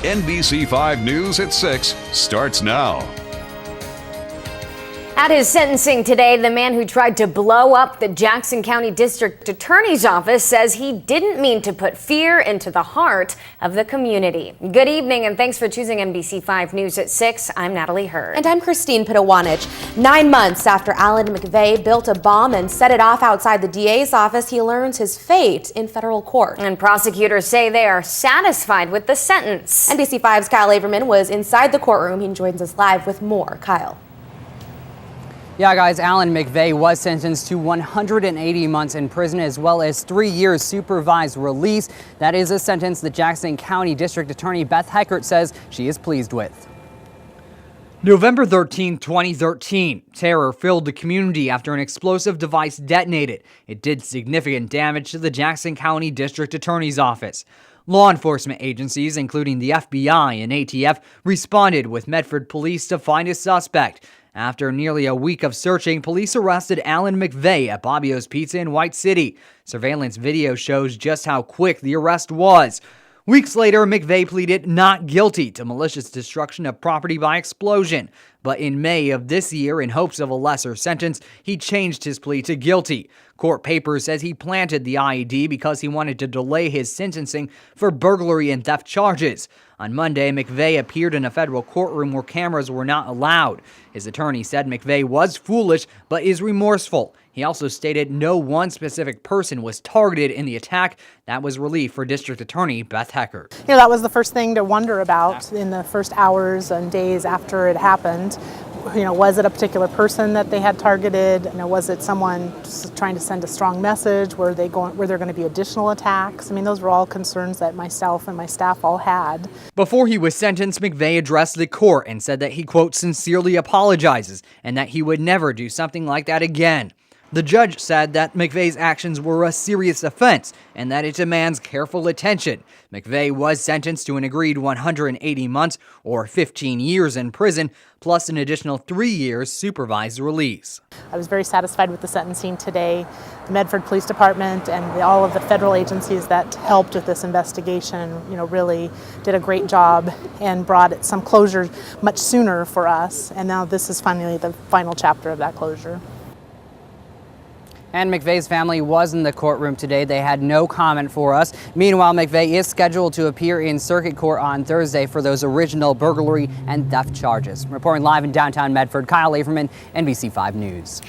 NBC5 News at 6 starts now. At his sentencing today, the man who tried to blow up the Jackson County District Attorney's office says he didn't mean to put fear into the heart of the community. Good evening and thanks for choosing NBC5 News at 6. I'm Natalie Hurd. And I'm Christine Pitawanich. 9 months after Alan McVeigh built a bomb and set it off outside the DA's office, he learns his fate in federal court. And prosecutors say they are satisfied with the sentence. NBC5's Kyle Averman was inside the courtroom. He joins us live with more. Kyle. Yeah, guys, Alan McVeigh was sentenced to 180 months in prison as well as 3 years supervised release. That is a sentence the Jackson County District Attorney Beth Heckert says she is pleased with. November 13, 2013, terror filled the community after an explosive device detonated. It did significant damage to the Jackson County District Attorney's office. Law enforcement agencies, including the FBI and ATF, responded with Medford police to find a suspect. After nearly a week of searching, police arrested Alan McVeigh at Bobbio's Pizza in White City. Surveillance video shows just how quick the arrest was. Weeks later, McVeigh pleaded not guilty to malicious destruction of property by explosion. But in May of this year, in hopes of a lesser sentence, he changed his plea to guilty. Court papers says he planted the IED because he wanted to delay his sentencing for burglary and theft charges. On Monday, McVeigh appeared in a federal courtroom where cameras were not allowed. His attorney said McVeigh was foolish but is remorseful. He also stated no one specific person was targeted in the attack. That was relief for District Attorney Beth Heckert. You know, that was the first thing to wonder about in the first hours and days after it happened. You know, was it a particular person that they had targeted? You know, was it someone just trying to send a strong message? Were there going to be additional attacks? I mean, those were all concerns that myself and my staff all had. Before he was sentenced, McVeigh addressed the court and said that he, quote, sincerely apologizes and that he would never do something like that again. The judge said that McVeigh's actions were a serious offense and that it demands careful attention. McVeigh was sentenced to an agreed 180 months or 15 years in prison, plus an additional 3 years supervised release. I was very satisfied with the sentencing today. The Medford Police Department and all of the federal agencies that helped with this investigation, you know, really did a great job and brought it some closure much sooner for us. And now this is finally the final chapter of that closure. And McVeigh's family was in the courtroom today. They had no comment for us. Meanwhile, McVeigh is scheduled to appear in circuit court on Thursday for those original burglary and theft charges. Reporting live in downtown Medford, Kyle Averman, NBC5 News.